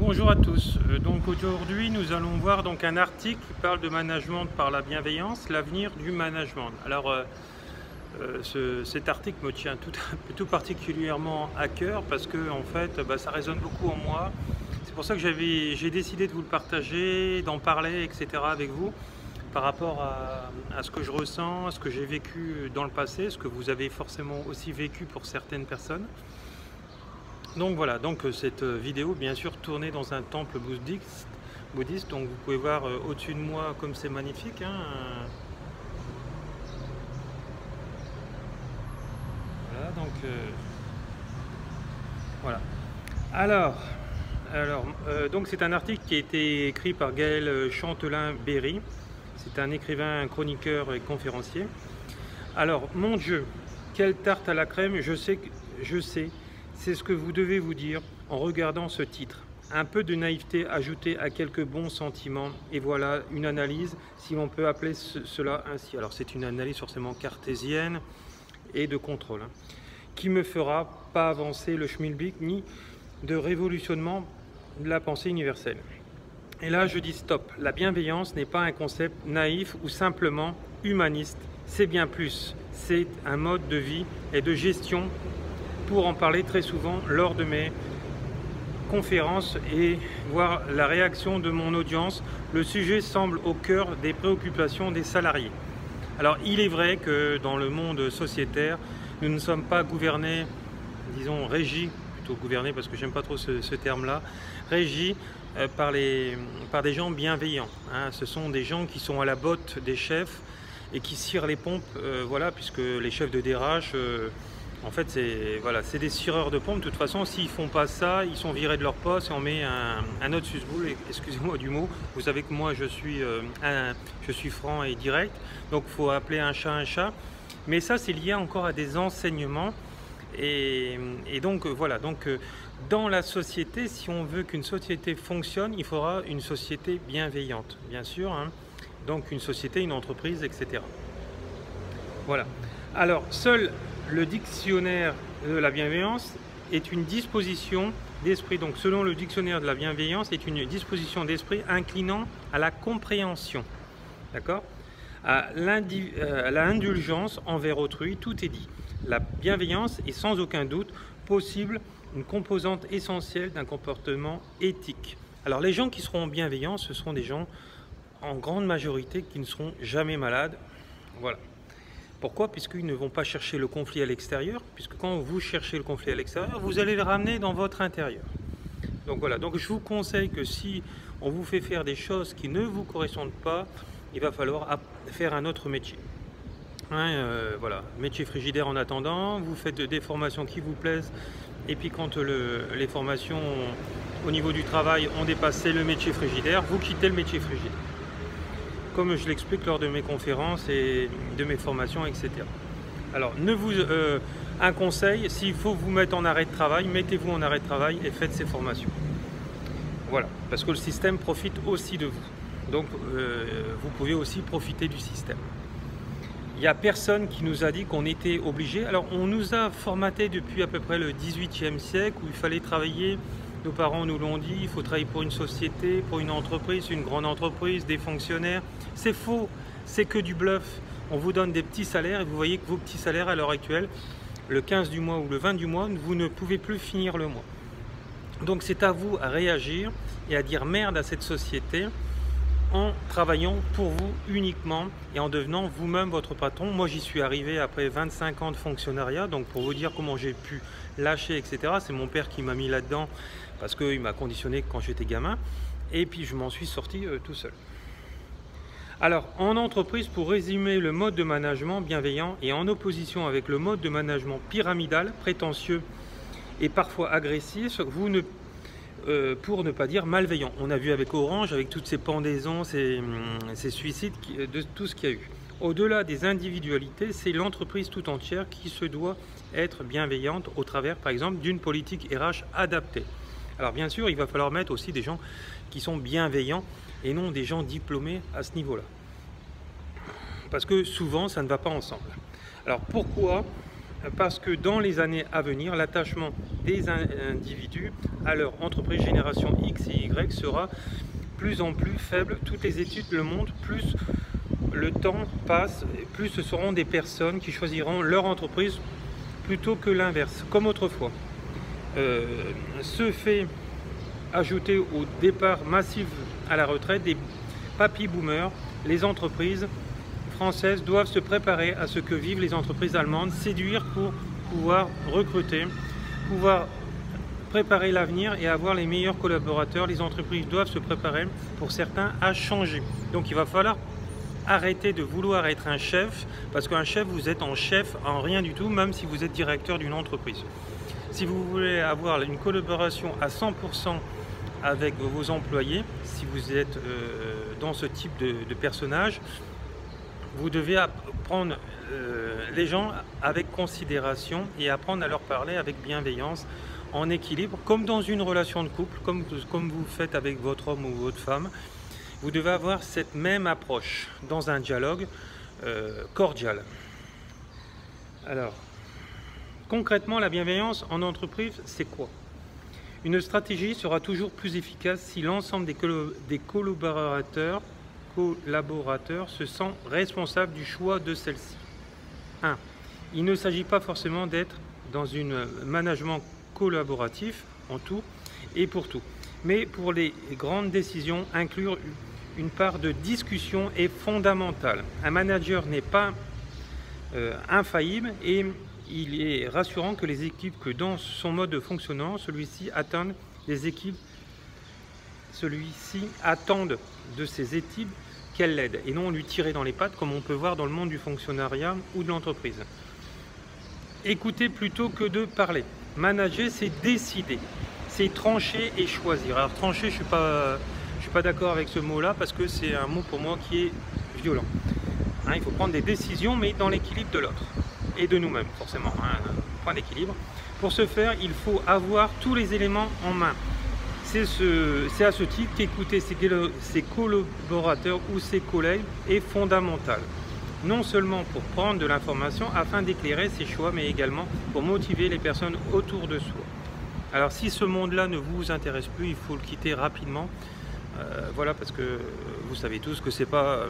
Bonjour à tous. Donc aujourd'hui nous allons voir donc un article qui parle de management par la bienveillance, l'avenir du management. Alors cet article me tient tout particulièrement à cœur parce que en fait ça résonne beaucoup en moi. C'est pour ça que j'ai décidé de vous le partager, d'en parler, etc. avec vous par rapport à ce que je ressens, à ce que j'ai vécu dans le passé, ce que vous avez forcément aussi vécu pour certaines personnes. Donc voilà, donc cette vidéo bien sûr tournée dans un temple bouddhiste, donc vous pouvez voir au-dessus de moi comme c'est magnifique, hein. Voilà, donc voilà. Donc c'est un article qui a été écrit par Gaël Chantelin-Berry. C'est un écrivain, un chroniqueur et conférencier. Alors, mon Dieu, quelle tarte à la crème, je sais. C'est ce que vous devez vous dire en regardant ce titre. Un peu de naïveté ajoutée à quelques bons sentiments, et voilà une analyse, si l'on peut appeler cela ainsi. Alors c'est une analyse forcément cartésienne et de contrôle, hein, qui me fera pas avancer le schmilblick ni de révolutionnement de la pensée universelle. Et là je dis stop, la bienveillance n'est pas un concept naïf ou simplement humaniste, c'est bien plus, c'est un mode de vie et de gestion. Pour en parler très souvent lors de mes conférences et voir la réaction de mon audience, le sujet semble au cœur des préoccupations des salariés. Alors il est vrai que dans le monde sociétaire, nous ne sommes pas gouvernés, disons régis, plutôt gouvernés parce que j'aime pas trop ce terme-là, régis par des gens bienveillants, hein. Ce sont des gens qui sont à la botte des chefs et qui cirent les pompes, voilà, puisque les chefs de DRH en fait, c'est des cireurs de pompe. De toute façon, s'ils font pas ça, ils sont virés de leur poste et on met un autre susboule. Excusez-moi du mot. Vous savez que moi, je suis franc et direct. Donc, il faut appeler un chat un chat. Mais ça, c'est lié encore à des enseignements. Et donc, voilà. Donc, dans la société, si on veut qu'une société fonctionne, il faudra une société bienveillante, bien sûr, hein. Donc, une société, une entreprise, etc. Voilà. Alors, seul le dictionnaire de la bienveillance est une disposition d'esprit. Donc, selon le dictionnaire de la bienveillance, est une disposition d'esprit inclinant à la compréhension, d'accord, à l'indulgence envers autrui. Tout est dit. La bienveillance est sans aucun doute possible une composante essentielle d'un comportement éthique. Alors, les gens qui seront bienveillants, ce seront des gens en grande majorité qui ne seront jamais malades. Voilà. Pourquoi? Puisqu'ils ne vont pas chercher le conflit à l'extérieur, puisque quand vous cherchez le conflit à l'extérieur, vous allez le ramener dans votre intérieur. Donc voilà, donc je vous conseille que si on vous fait faire des choses qui ne vous correspondent pas, il va falloir faire un autre métier. Hein, voilà, métier frigidaire en attendant, vous faites des formations qui vous plaisent, et puis quand les formations au niveau du travail ont dépassé le métier frigidaire, vous quittez le métier frigidaire. Comme je l'explique lors de mes conférences et de mes formations, etc. Alors, un conseil, s'il faut vous mettre en arrêt de travail, mettez-vous en arrêt de travail et faites ces formations. Voilà, parce que le système profite aussi de vous. Donc, vous pouvez aussi profiter du système. Il n'y a personne qui nous a dit qu'on était obligé. Alors, on nous a formaté depuis à peu près le XVIIIe siècle où il fallait travailler. Nos parents nous l'ont dit, il faut travailler pour une société, pour une entreprise, une grande entreprise, des fonctionnaires. C'est faux, c'est que du bluff. On vous donne des petits salaires et vous voyez que vos petits salaires à l'heure actuelle, le 15 du mois ou le 20 du mois, vous ne pouvez plus finir le mois. Donc c'est à vous à réagir et à dire merde à cette société en travaillant pour vous uniquement et en devenant vous-même votre patron. Moi j'y suis arrivé après 25 ans de fonctionnariat, donc pour vous dire comment j'ai pu lâcher, etc. C'est mon père qui m'a mis là-dedans parce qu'il m'a conditionné quand j'étais gamin et puis je m'en suis sorti tout seul. Alors en entreprise, pour résumer, le mode de management bienveillant est en opposition avec le mode de management pyramidal, prétentieux et parfois agressif, pour ne pas dire malveillant. On a vu avec Orange, avec toutes ces pendaisons, ces suicides, de tout ce qu'il y a eu. Au-delà des individualités, c'est l'entreprise tout entière qui se doit être bienveillante au travers, par exemple, d'une politique RH adaptée. Alors bien sûr, il va falloir mettre aussi des gens qui sont bienveillants et non des gens diplômés à ce niveau-là. Parce que souvent, ça ne va pas ensemble. Alors pourquoi parce que dans les années à venir, l'attachement des individus à leur entreprise génération X et Y sera plus en plus faible. Toutes les études le montrent, plus le temps passe, plus ce seront des personnes qui choisiront leur entreprise plutôt que l'inverse, comme autrefois. Ce fait ajouter au départ massif à la retraite des papy boomers, les entreprises françaises doivent se préparer à ce que vivent les entreprises allemandes, séduire pour pouvoir recruter, pouvoir préparer l'avenir et avoir les meilleurs collaborateurs. Les entreprises doivent se préparer, pour certains, à changer. Donc il va falloir arrêter de vouloir être un chef, parce qu'un chef, vous êtes en chef en rien du tout, même si vous êtes directeur d'une entreprise. Si vous voulez avoir une collaboration à 100% avec vos employés, si vous êtes dans ce type de personnage, vous devez apprendre les gens avec considération et apprendre à leur parler avec bienveillance, en équilibre, comme dans une relation de couple, comme vous faites avec votre homme ou votre femme. Vous devez avoir cette même approche dans un dialogue cordial. Alors, concrètement, la bienveillance en entreprise, c'est quoi? Une stratégie sera toujours plus efficace si l'ensemble des collaborateurs se sent responsable du choix de celle-ci. 1. Il ne s'agit pas forcément d'être dans un management collaboratif en tout et pour tout, mais pour les grandes décisions, inclure une part de discussion est fondamentale. Un manager n'est pas infaillible et il est rassurant que les équipes, que dans son mode de fonctionnement, celui-ci attendent de ses équipes qu'elle l'aide et non lui tirer dans les pattes comme on peut voir dans le monde du fonctionnariat ou de l'entreprise. Écouter plutôt que de parler. Manager, c'est décider, c'est trancher et choisir. Alors trancher, je suis pas d'accord avec ce mot-là parce que c'est un mot pour moi qui est violent. Hein, il faut prendre des décisions, mais dans l'équilibre de l'autre et de nous-mêmes, forcément. Hein, point d'équilibre. Pour ce faire, il faut avoir tous les éléments en main. C'est à ce titre qu'écouter ses collaborateurs ou ses collègues est fondamental. Non seulement pour prendre de l'information afin d'éclairer ses choix, mais également pour motiver les personnes autour de soi. Alors si ce monde-là ne vous intéresse plus, il faut le quitter rapidement. Voilà, parce que vous savez tous que c'est pas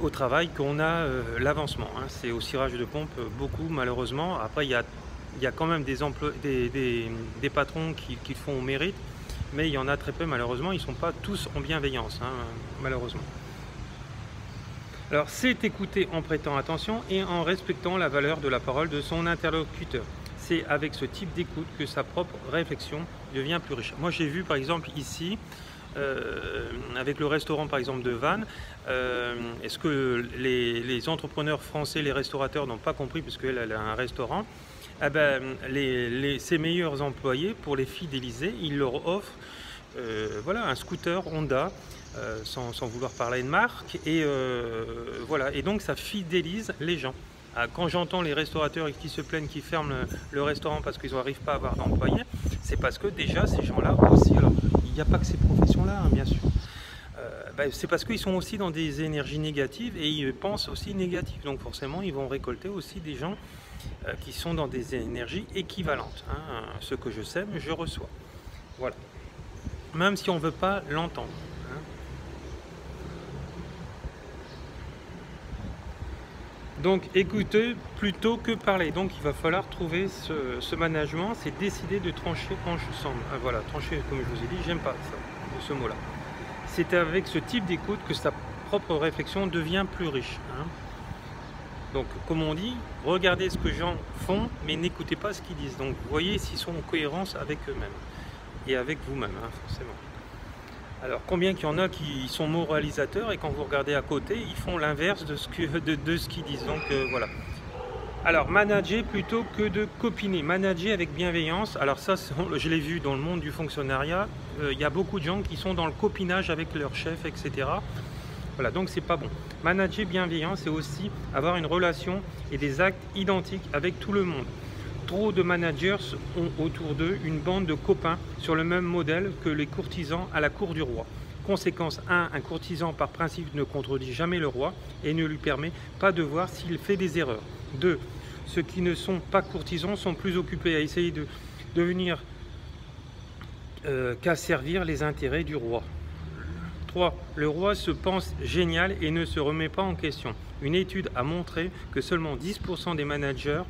au travail qu'on a l'avancement. Hein. C'est au cirage de pompe beaucoup, malheureusement. Après, il y a quand même des patrons qui font au mérite, mais il y en a très peu, malheureusement. Ils ne sont pas tous en bienveillance, hein, malheureusement. Alors, c'est écouter en prêtant attention et en respectant la valeur de la parole de son interlocuteur. C'est avec ce type d'écoute que sa propre réflexion devient plus riche. Moi, j'ai vu, par exemple, ici, avec le restaurant, par exemple, de Vannes, est-ce que les entrepreneurs français, les restaurateurs n'ont pas compris, puisqu'elle a un restaurant, eh ben, ses meilleurs employés, pour les fidéliser, ils leur offrent voilà, un scooter Honda, sans vouloir parler de marque, et voilà, et donc ça fidélise les gens. Quand j'entends les restaurateurs qui se plaignent, qui ferment le restaurant parce qu'ils n'arrivent pas à avoir d'employés, c'est parce que déjà ces gens-là aussi, alors il n'y a pas que ces professions-là, hein, bien sûr, c'est parce qu'ils sont aussi dans des énergies négatives et ils pensent aussi négatif, donc forcément ils vont récolter aussi des gens qui sont dans des énergies équivalentes. Hein. Ce que je sème, je reçois. Voilà. Même si on ne veut pas l'entendre. Hein. Donc écouter plutôt que parler. Donc il va falloir trouver ce management, c'est décider de trancher ensemble. Voilà, trancher, comme je vous ai dit, j'aime pas ça, ce mot-là. C'est avec ce type d'écoute que sa propre réflexion devient plus riche. Hein. Donc, comme on dit, regardez ce que les gens font, mais n'écoutez pas ce qu'ils disent. Donc, voyez s'ils sont en cohérence avec eux-mêmes et avec vous-même, hein, forcément. Alors, combien qu'il y en a qui sont moralisateurs et quand vous regardez à côté, ils font l'inverse de ce qu'ils disent. Donc, voilà. Alors, manager plutôt que de copiner. Manager avec bienveillance. Alors ça, je l'ai vu dans le monde du fonctionnariat. Il y a beaucoup de gens qui sont dans le copinage avec leur chef, etc. Voilà, donc c'est pas bon. Manager bienveillant, c'est aussi avoir une relation et des actes identiques avec tout le monde. Trop de managers ont autour d'eux une bande de copains sur le même modèle que les courtisans à la cour du roi. Conséquence 1, un courtisan par principe ne contredit jamais le roi et ne lui permet pas de voir s'il fait des erreurs. 2, Ceux qui ne sont pas courtisans sont plus occupés à essayer de devenir qu'à servir les intérêts du roi. 3. Le roi se pense génial et ne se remet pas en question. Une étude a montré que seulement 10% des managers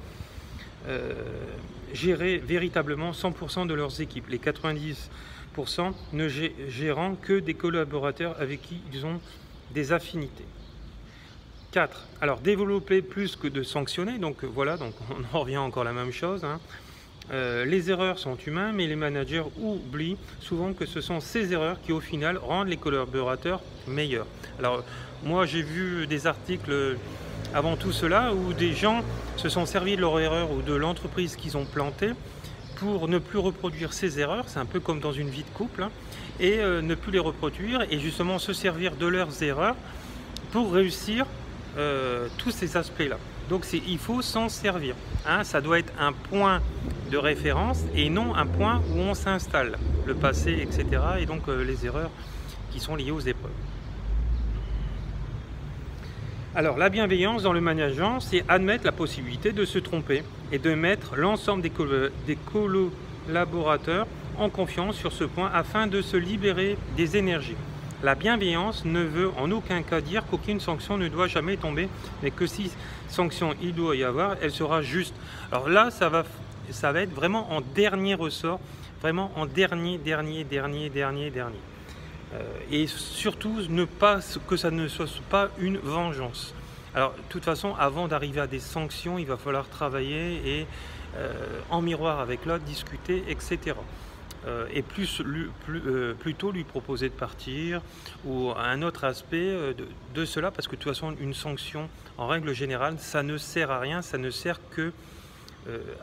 géraient véritablement 100% de leurs équipes. Les 90% ne gérant que des collaborateurs avec qui ils ont des affinités. 4. Alors développer plus que de sanctionner, donc voilà, donc on en revient encore à la même chose, hein. Les erreurs sont humaines, mais les managers oublient souvent que ce sont ces erreurs qui au final rendent les collaborateurs meilleurs. Alors moi j'ai vu des articles avant tout cela où des gens se sont servis de leur erreur ou de l'entreprise qu'ils ont plantée pour ne plus reproduire ces erreurs, c'est un peu comme dans une vie de couple, hein, et ne plus les reproduire et justement se servir de leurs erreurs pour réussir tous ces aspects-là. Donc il faut s'en servir, hein, ça doit être un point de référence et non un point où on s'installe, le passé, etc. et donc les erreurs qui sont liées aux épreuves. Alors la bienveillance dans le management, c'est admettre la possibilité de se tromper et de mettre l'ensemble des collaborateurs en confiance sur ce point afin de se libérer des énergies. La bienveillance ne veut en aucun cas dire qu'aucune sanction ne doit jamais tomber, mais que si sanction il doit y avoir, elle sera juste. Alors là, ça va être vraiment en dernier ressort, vraiment en dernier. Et surtout, que ça ne soit pas une vengeance. Alors, de toute façon, avant d'arriver à des sanctions, il va falloir travailler et en miroir avec l'autre, discuter, etc. Et plutôt lui proposer de partir ou un autre aspect de cela, parce que de toute façon une sanction en règle générale ça ne sert à rien, ça ne sert que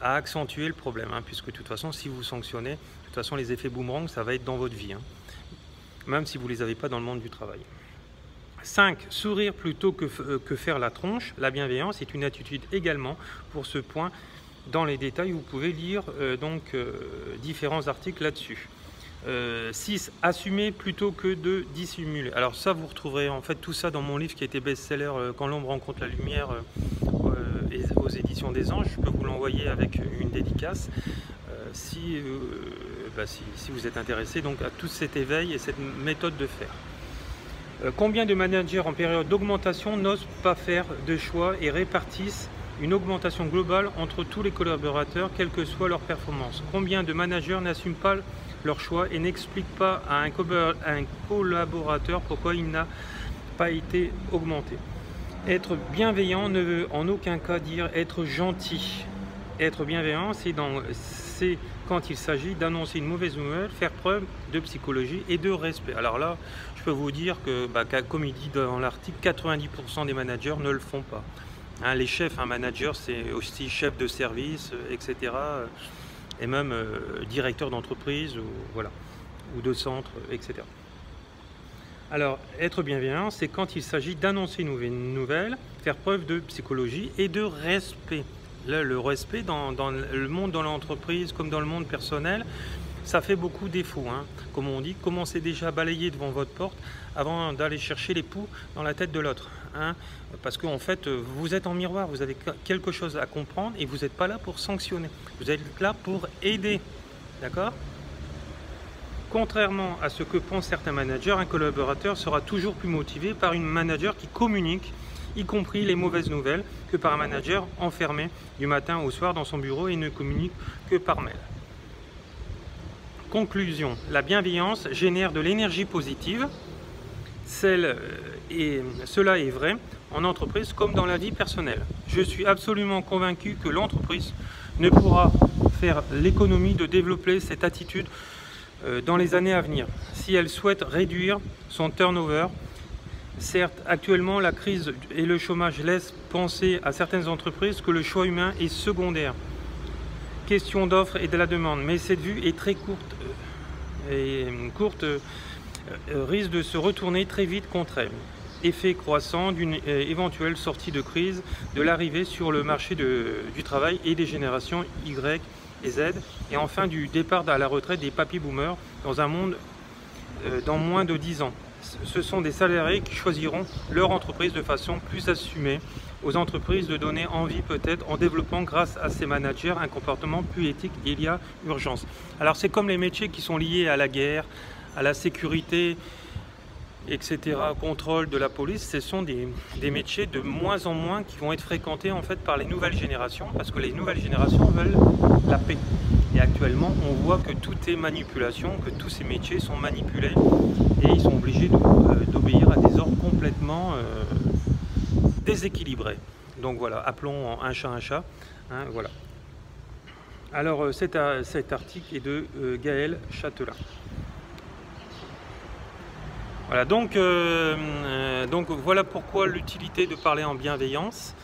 à accentuer le problème, hein, puisque de toute façon si vous sanctionnez, de toute façon les effets boomerang ça va être dans votre vie, hein, même si vous ne les avez pas dans le monde du travail. 5. Sourire plutôt que faire la tronche. La bienveillance est une attitude également. Pour ce point, dans les détails, vous pouvez lire différents articles là-dessus. 6. Assumer plutôt que de dissimuler. Alors ça, vous retrouverez en fait tout ça dans mon livre qui a été best-seller Quand l'ombre rencontre la lumière aux éditions des Anges. Je peux vous l'envoyer avec une dédicace si vous êtes intéressé donc à tout cet éveil et cette méthode de faire. Combien de managers en période d'augmentation n'osent pas faire de choix et répartissent une augmentation globale entre tous les collaborateurs, quelle que soit leur performance? Combien de managers n'assument pas leur choix et n'expliquent pas à un collaborateur pourquoi il n'a pas été augmenté? Être bienveillant ne veut en aucun cas dire être gentil. Être bienveillant, c'est quand il s'agit d'annoncer une mauvaise nouvelle, faire preuve de psychologie et de respect. Alors là, je peux vous dire que, comme il dit dans l'article, 90% des managers ne le font pas. Hein, les chefs, un manager, c'est aussi chef de service, etc. Et même directeur d'entreprise, ou de centre, etc. Alors, être bienveillant, c'est quand il s'agit d'annoncer une nouvelle, faire preuve de psychologie et de respect. Là, le respect dans le monde, dans l'entreprise, comme dans le monde personnel, ça fait beaucoup défaut, hein. Comme on dit, commencez déjà à balayer devant votre porte avant d'aller chercher les poux dans la tête de l'autre, hein. Parce qu'en fait, vous êtes en miroir, vous avez quelque chose à comprendre et vous n'êtes pas là pour sanctionner. Vous êtes là pour aider, d'accord? Contrairement à ce que pensent certains managers, un collaborateur sera toujours plus motivé par une manager qui communique, y compris les mauvaises nouvelles, que par un manager enfermé du matin au soir dans son bureau et ne communique que par mail. Conclusion, la bienveillance génère de l'énergie positive. Cela est vrai en entreprise comme dans la vie personnelle. Je suis absolument convaincu que l'entreprise ne pourra faire l'économie de développer cette attitude dans les années à venir, si elle souhaite réduire son turnover. Certes, actuellement, la crise et le chômage laissent penser à certaines entreprises que le choix humain est secondaire. Question d'offre et de la demande, mais cette vue est très courte risque de se retourner très vite contre elle. Effet croissant d'une éventuelle sortie de crise, de l'arrivée sur le marché du travail et des générations Y et Z, et enfin du départ à la retraite des papy boomers dans un monde dans moins de 10 ans. Ce sont des salariés qui choisiront leur entreprise de façon plus assumée, aux entreprises de donner envie peut-être en développant grâce à ces managers un comportement plus éthique. Il y a urgence. Alors c'est comme les métiers qui sont liés à la guerre, à la sécurité, etc., contrôle de la police. Ce sont des métiers de moins en moins qui vont être fréquentés en fait par les nouvelles générations, parce que les nouvelles générations veulent la paix. Et actuellement, on voit que tout est manipulation, que tous ces métiers sont manipulés et ils sont obligés d'obéir à des ordres complètement déséquilibrés. Donc voilà, appelons un chat, hein, voilà. Alors cet article est de Gaël Châtelain. Voilà, donc voilà pourquoi l'utilité de parler en bienveillance,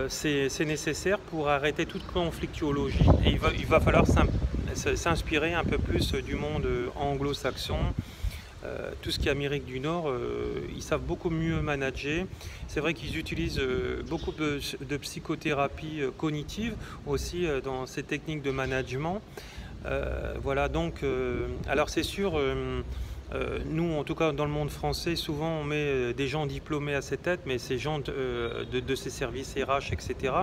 c'est nécessaire pour arrêter toute conflictuologie. Et il va falloir s'inspirer un peu plus du monde anglo-saxon. Tout ce qui est Amérique du Nord, ils savent beaucoup mieux manager. C'est vrai qu'ils utilisent beaucoup de psychothérapie cognitive aussi dans ces techniques de management. Voilà, donc, alors c'est sûr, nous en tout cas dans le monde français, souvent on met des gens diplômés à ces têtes, mais ces gens de ces services RH, etc.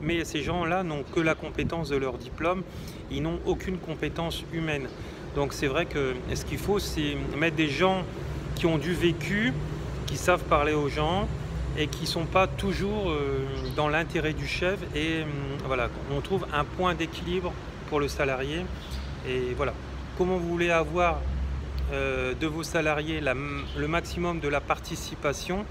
Mais ces gens-là n'ont que la compétence de leur diplôme, ils n'ont aucune compétence humaine. Donc c'est vrai que ce qu'il faut, c'est mettre des gens qui ont du vécu, qui savent parler aux gens et qui ne sont pas toujours dans l'intérêt du chef. Et voilà, on trouve un point d'équilibre pour le salarié. Et voilà, comment vous voulez avoir de vos salariés le maximum de la participation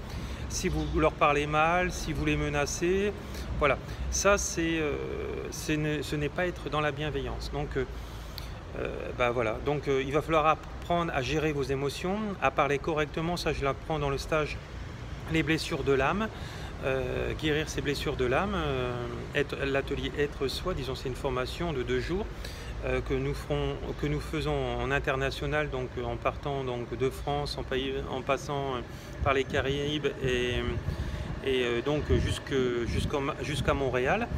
si vous leur parlez mal, si vous les menacez. Voilà, ça ce n'est pas être dans la bienveillance. Donc voilà, donc il va falloir apprendre à gérer vos émotions, à parler correctement. Ça je l'apprends dans le stage les blessures de l'âme, guérir ces blessures de l'âme, l'atelier être soi, disons c'est une formation de 2 jours que nous faisons en international, donc en partant donc de France, en passant par les Caraïbes et donc jusqu'à Montréal.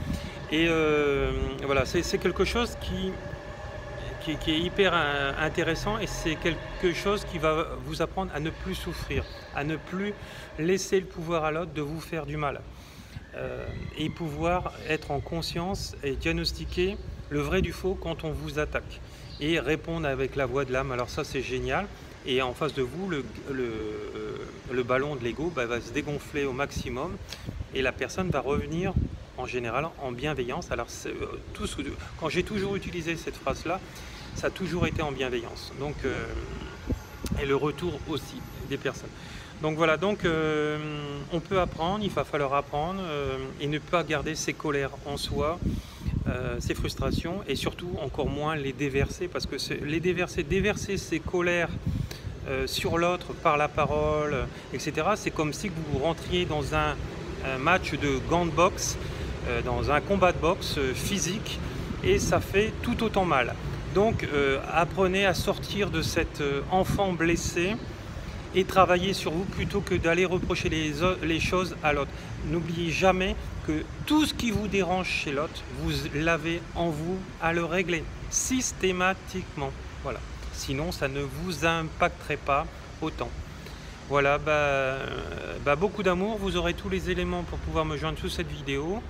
Et voilà, c'est quelque chose qui est hyper intéressant, et c'est quelque chose qui va vous apprendre à ne plus souffrir, à ne plus laisser le pouvoir à l'autre de vous faire du mal, et pouvoir être en conscience et diagnostiquer le vrai du faux quand on vous attaque et répondre avec la voix de l'âme. Alors ça c'est génial, et en face de vous le ballon de l'ego va se dégonfler au maximum et la personne va revenir en général en bienveillance. Alors quand j'ai toujours utilisé cette phrase là, ça a toujours été en bienveillance, donc et le retour aussi des personnes. Donc voilà, donc on peut apprendre, il va falloir apprendre et ne pas garder ses colères en soi, ses frustrations, et surtout encore moins les déverser, parce que déverser ses colères sur l'autre par la parole, etc. C'est comme si vous rentriez dans un match de gants de boxe, dans un combat de boxe physique, et ça fait tout autant mal. Donc apprenez à sortir de cet enfant blessé et travailler sur vous plutôt que d'aller reprocher les choses à l'autre. N'oubliez jamais que tout ce qui vous dérange chez l'autre, vous l'avez en vous à le régler systématiquement. Voilà. Sinon, ça ne vous impacterait pas autant. Voilà, beaucoup d'amour. Vous aurez tous les éléments pour pouvoir me joindre sous cette vidéo.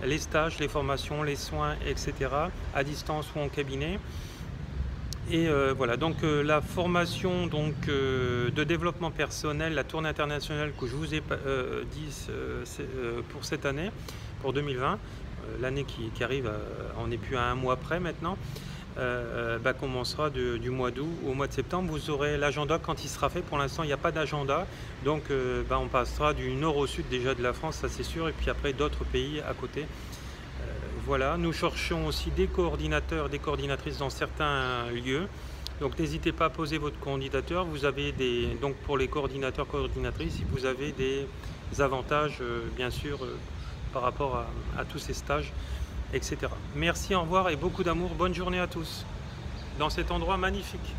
Les stages, les formations, les soins, etc. à distance ou en cabinet. Et voilà, donc la formation de développement personnel, la tournée internationale que je vous ai dit pour cette année, pour 2020, l'année qui arrive, on n'est plus à 1 mois près maintenant, commencera du mois d'août au mois de septembre. Vous aurez l'agenda quand il sera fait. Pour l'instant, il n'y a pas d'agenda, donc on passera du nord au sud déjà de la France, ça c'est sûr, et puis après d'autres pays à côté. Voilà, nous cherchons aussi des coordinateurs, des coordinatrices dans certains lieux. Donc n'hésitez pas à poser votre candidature. Vous avez donc pour les coordinateurs, coordinatrices, vous avez des avantages bien sûr par rapport à tous ces stages, etc. Merci, au revoir et beaucoup d'amour. Bonne journée à tous dans cet endroit magnifique.